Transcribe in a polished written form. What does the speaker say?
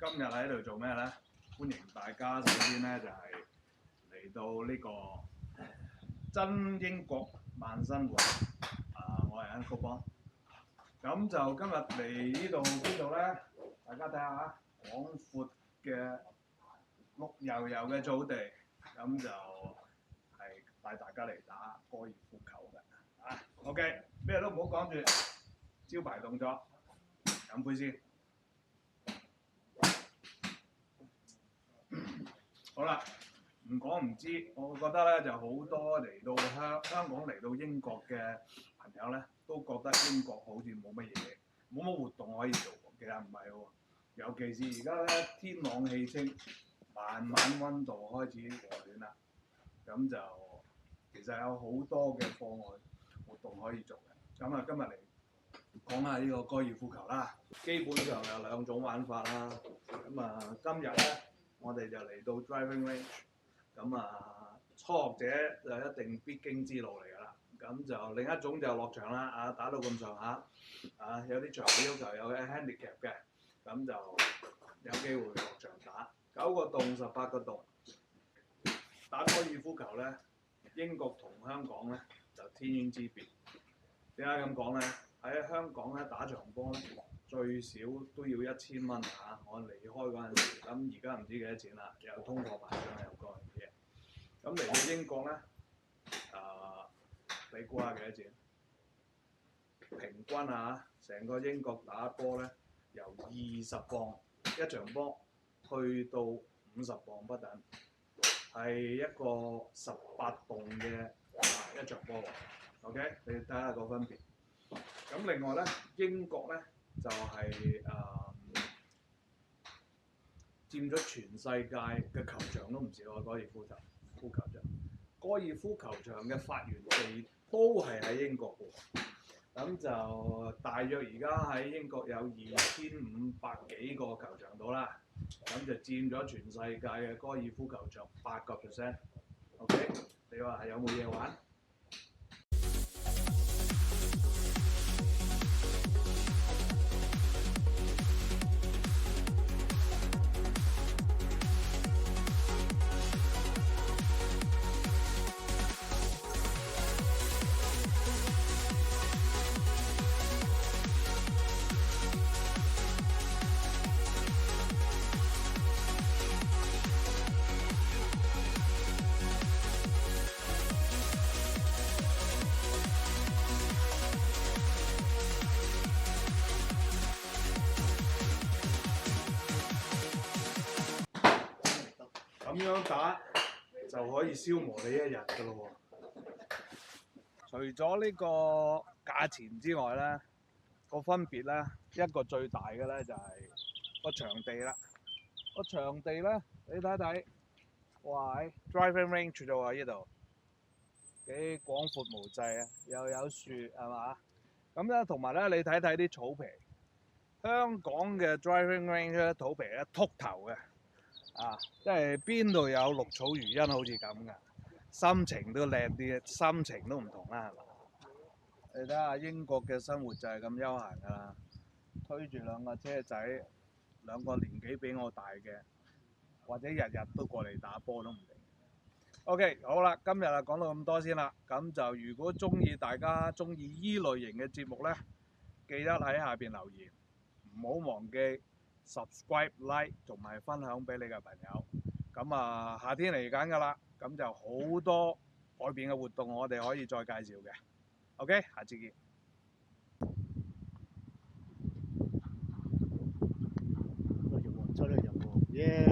今日喺度做咩咧？歡迎大家首先咧就係嚟到呢個真英國慢生活。我係 Uncle Bon。咁就今日嚟呢度邊度咧？大家睇下廣闊嘅綠油油嘅草地，咁就係帶大家嚟打高爾夫球嘅。OK， 咩都唔好講住，招牌動作，飲杯先。好啦，唔講唔知，我覺得咧就好多嚟到香港嚟到英國嘅朋友咧，都覺得英國好似冇乜嘢，冇乜活動可以做。其實唔係喎，尤其是而家咧天朗氣清，慢慢温度開始和暖啦，咁就其實有好多嘅課外活動可以做嘅。咁今日嚟講下呢個高爾夫球啦，基本上有兩種玩法啦。咁今日咧，我哋就嚟到 driving range， 咁初學者就一定必經之路嚟㗎啦。咁就另一種就落場啦，打到咁上下，有啲場地要求有 handicap 嘅，咁就有機會落場打9個洞、18個洞。打高爾夫球咧，英國同香港咧就天淵之別。點解咁講咧？喺香港咧打場波咧，最少都要1000蚊嚇。我離開嗰陣時，咁而家唔知幾多錢啦，又通貨膨脹又各樣嘢。咁嚟到英國咧，你估下幾多錢？平均成個英國打波咧，由20磅一場波，去到50磅不等，係一個18洞嘅一場波喎。OK， 你睇下個分別。咁另外咧，英國咧就係佔咗全世界嘅球場都唔少啊！高爾夫球場，高爾夫球場嘅發源地都係喺英國嘅。咁就大約而家喺英國有2500幾個球場到啦，咁就佔咗全世界嘅高爾夫球場8%。OK， 你話有冇嘢玩？咁樣打就可以消磨你一日㗎咯喎！除咗呢個價錢之外咧，個分別咧，一個最大嘅咧就係個場地啦。個場地咧，你睇睇，哇！driving range 啫喎，呢度幾廣闊無際啊，又有樹係嘛？咁咧同埋咧，你睇睇啲草皮，香港嘅 driving range 咧土皮咧禿頭嘅。即係邊度有綠草如茵，好似咁嘅，心情都靚啲，心情都唔同啦，係嘛？你睇下英國嘅生活就係咁悠閒㗎啦，推住兩個車仔，兩個年紀比我大嘅，或者日日都過嚟打波都唔定。OK， 好啦，今日講到咁多先啦。咁就如果大家中意依類型嘅節目咧，記得喺下邊留言，唔好忘記subscribe、like 同埋分享俾你嘅朋友。咁夏天嚟緊㗎啦，咁就好多改變嘅活動，我哋可以再介紹嘅。OK， 下次見。出嚟入喎，耶！